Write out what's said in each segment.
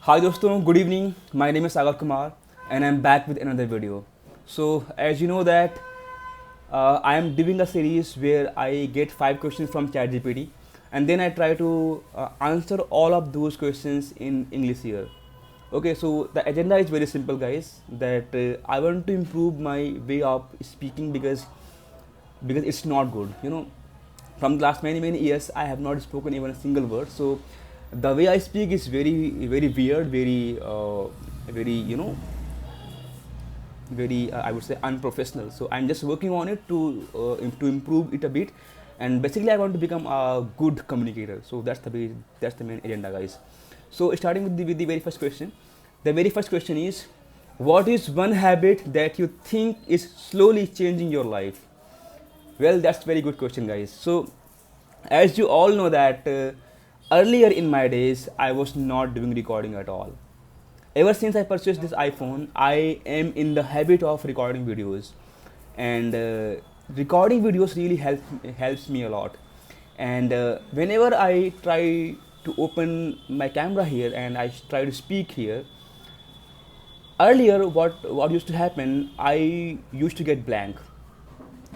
Hi doston, good evening. My name is Sagar Kumar and I'm back with another video. So as you know that I am doing a series where I get 5 questions from ChatGPT and then I try to answer all of those questions in English here. Okay, so the agenda is very simple guys, that I want to improve my way of speaking because it's not good. From the last many years I have not spoken even a single word. So the way I speak is very weird, very very I would say unprofessional. So I'm just working on it to improve it a bit, and basically I want to become a good communicator. So that's the main agenda, guys. So starting with the very first question. The very first question is, what is one habit that you think is slowly changing your life? Well, that's very good question, guys. So as you all know that earlier in my days I was not doing recording at all. Ever since I purchased this iPhone, I am in the habit of recording videos, and recording videos really helps me a lot. And whenever I try to open my camera here and I try to speak here, earlier what used to happen, I used to get blank,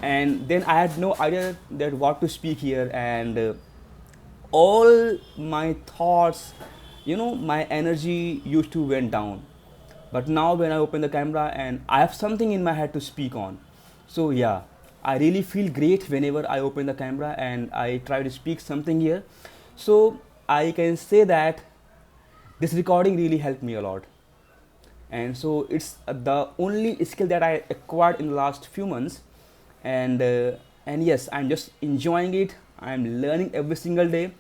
and then I had no idea that what to speak here, and all my thoughts, my energy used to went down. But now when I open the camera and I have something in my head to speak on, so yeah, I really feel great whenever I open the camera and I try to speak something here. So I can say that this recording really helped me a lot, and so it's the only skill that I acquired in the last few months. And yes, I'm just enjoying it. I'm learning every single day,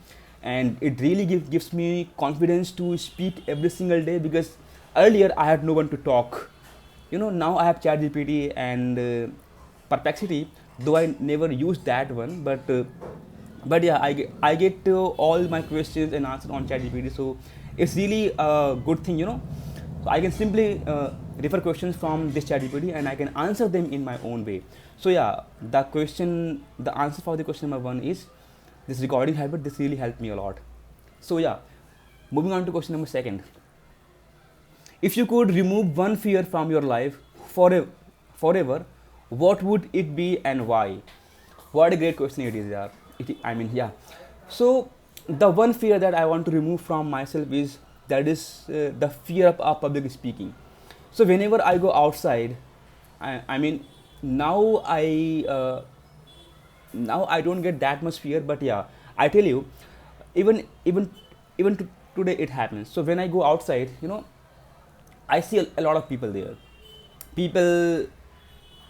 and it really gives me confidence to speak every single day, because earlier I had no one to talk. Now I have ChatGPT and Perplexity, though I never used that one, but yeah, I get all my questions and answers on ChatGPT. So it's really a good thing. So I can simply refer questions from this ChatGPT and I can answer them in my own way. So yeah, the answer for the question number one is this recording habit. This really helped me a lot. So yeah, moving on to question number second. If you could remove one fear from your life forever, what would it be and why? What a great question it is, yeah. Yeah. So the one fear that I want to remove from myself is the fear of public speaking. So whenever I go outside, I mean now I don't get that much fear, but yeah, I tell you, even even today it happens. So when I go outside, I see a lot of people there. People,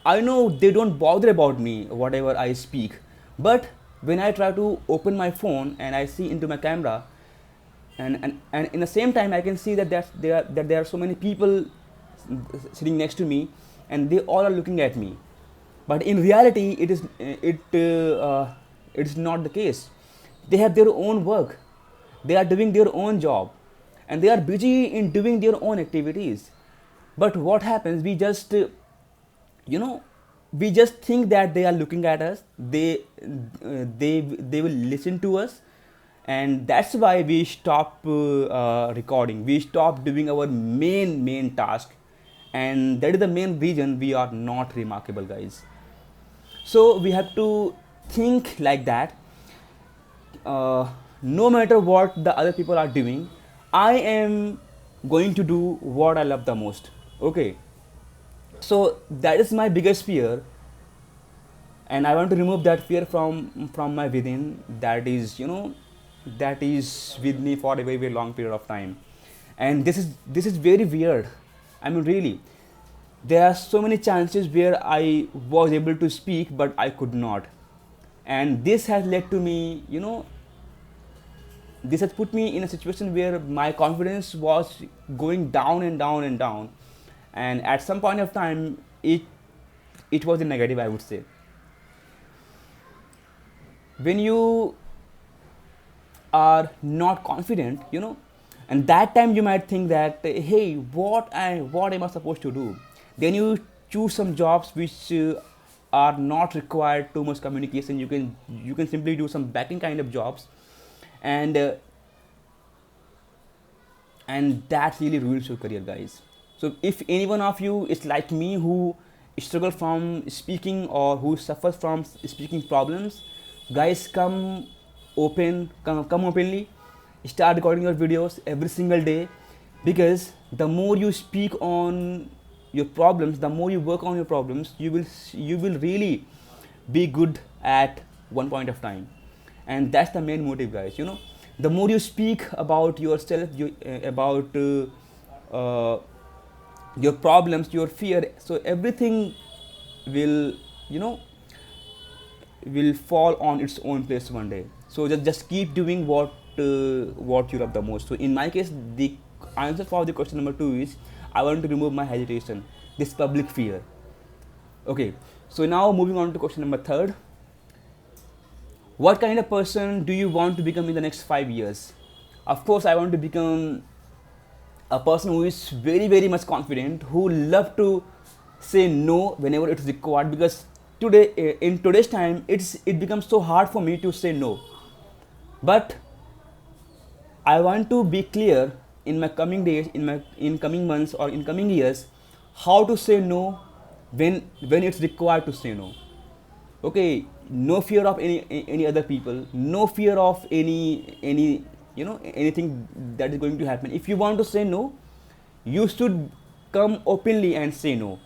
I know they don't bother about me, whatever I speak. But when I try to open my phone and I see into my camera, and in the same time I can see that there are so many people sitting next to me, and they all are looking at me. But in reality, it's not the case. They have their own work. They are doing their own job, and they are busy in doing their own activities. But what happens? You know we just think that they are looking at us. They will listen to us, and that's why we stop recording. We stop doing our main task, and that is the main reason we are not remarkable, guys. So we have to think like that. No matter what the other people are doing, I am going to do what I love the most. Okay, so that is my biggest fear, and I want to remove that fear from my within. That is with me for a very long period of time, and this is very weird. I mean, really, there are so many chances where I was able to speak but I could not, and this has led to me, this has put me in a situation where my confidence was going down and down and down, and at some point of time it was a negative, I would say. When you are not confident, and that time you might think that, hey, what am I supposed to do? Then you choose some jobs which are not required too much communication. You can simply do some backing kind of jobs, and and that really ruins your career, guys. So if any one of you is like me, who struggle from speaking or who suffers from speaking problems, guys, come openly, start recording your videos every single day, because the more you speak on your problems, the more you work on your problems, you will really be good at one point of time. And that's the main motive, guys. You know, the more you speak about yourself, about uh, your problems, your fear, so everything will, you know, will fall on its own place one day. So just keep doing what you love the most. So in my case, the answer for the question number 2 is, I want to remove my hesitation, this public fear. Okay, so now moving on to question number 3. What kind of person do you want to become in the next 5 years? Of course, I want to become a person who is very much confident, who love to say no whenever it is required, because today, in today's time, it becomes so hard for me to say no. But I want to be clear in my coming days, in coming months, or in coming years, how to say no when it's required to say no. Okay, no fear of any other people, no fear of any you know, anything that is going to happen. If you want to say no, you should come openly and say no.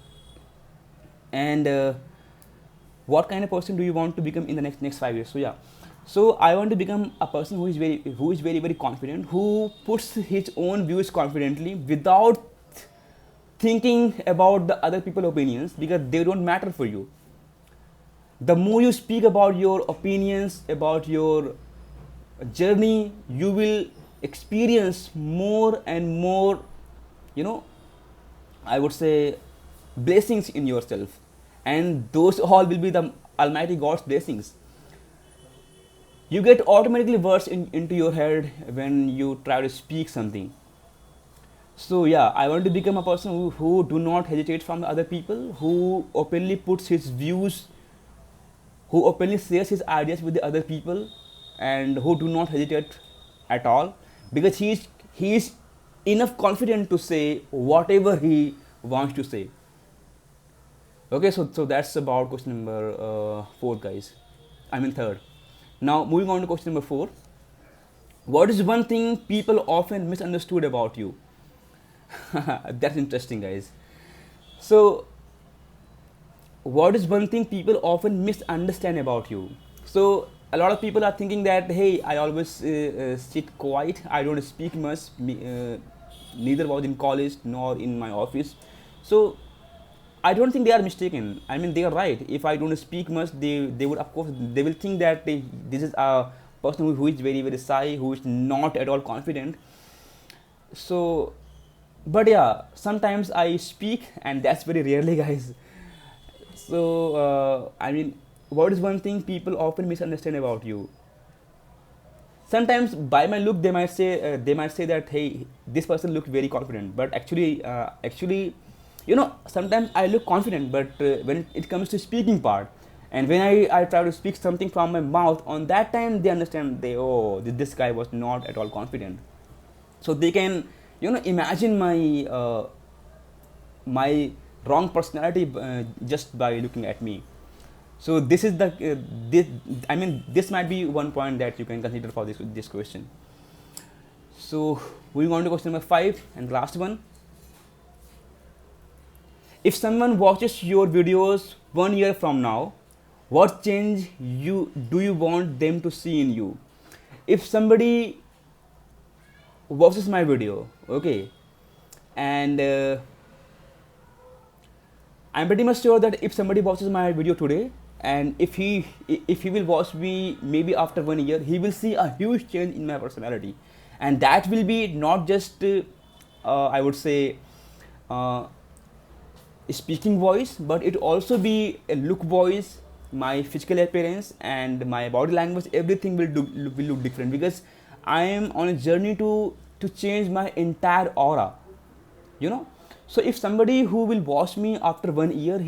And what kind of person do you want to become in the next 5 years? So yeah, so I want to become a person who is very confident, who puts his own views confidently without thinking about the other people's opinions, because they don't matter for you. The more you speak about your opinions, about your journey, you will experience more and more, you know, I would say, blessings in yourself, and those all will be the Almighty God's blessings. You get automatically words into your head when you try to speak something. So yeah, I want to become a person who do not hesitate from the other people, who openly puts his views, who openly shares his ideas with the other people, and who do not hesitate at all, because he is enough confident to say whatever he wants to say. Okay, so that's about question number 4, guys. I mean 3rd. Now moving on to question number 4. What is one thing people often misunderstood about you? That's interesting, guys. So what is one thing people often misunderstand about you? So a lot of people are thinking that, hey, I always sit quiet, I don't speak much, neither was in college nor in my office. So I don't think they are mistaken. I mean, they are right. If I don't speak much, they would, of course, they will think that this is a person who is very shy, who is not at all confident. So, but yeah, sometimes I speak, and that's very rarely, guys. So I mean, what is one thing people often misunderstand about you? Sometimes by my look, they might say that, hey, this person looks very confident, but actually, you know, sometimes I look confident, but when it comes to speaking part, and when I try to speak something from my mouth, on that time they understand, this guy was not at all confident. So they can, you know, imagine my wrong personality just by looking at me. So this is this might be one point that you can consider for this question. So moving on to question number 5 and the last one. If someone watches your videos 1 year from now, what change do you want them to see in you? If somebody watches my video, okay, and I'm pretty much sure that if somebody watches my video today, and if he will watch me maybe after 1 year, he will see a huge change in my personality, and that will be not just I would say speaking voice, but it also be a look voice, my physical appearance and my body language. Everything will look different, because I am on a journey to change my entire aura, you know. So if somebody who will watch me after 1 year,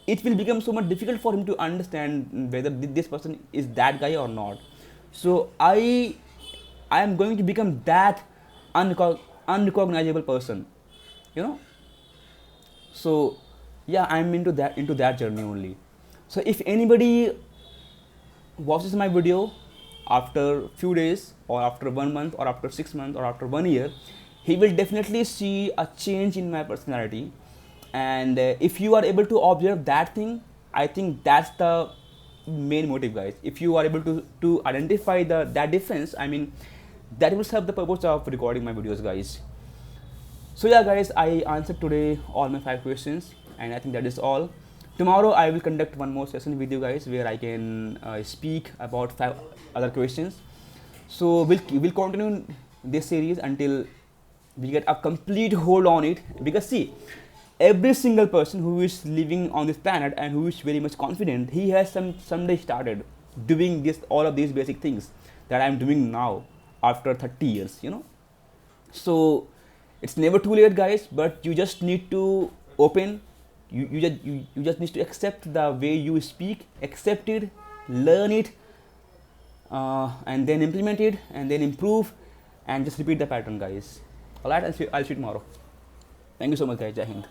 it will become so much difficult for him to understand whether this person is that guy or not. So I am going to become that unrecognizable person, you know. So yeah, I'm into that journey only. So if anybody watches my video after few days or after 1 month or after 6 months or after 1 year, he will definitely see a change in my personality. And if you are able to observe that thing, I think that's the main motive, guys. If you are able to identify that difference, I mean, that will serve the purpose of recording my videos, guys. So yeah, guys, I answered today all my 5 questions, and I think that is all. Tomorrow I will conduct one more session with you guys where I can speak about 5 other questions. So we'll continue this series until we get a complete hold on it. Because see, every single person who is living on this planet and who is very much confident, he has someday started doing all of these basic things that I'm doing now after 30 years, you know. So it's never too late, guys, but you just need to open. You just need to accept the way you speak, accept it, learn it, and then implement it, and then improve, and just repeat the pattern, guys. Alright, I'll see you tomorrow. Thank you so much, guys. Jai Hind.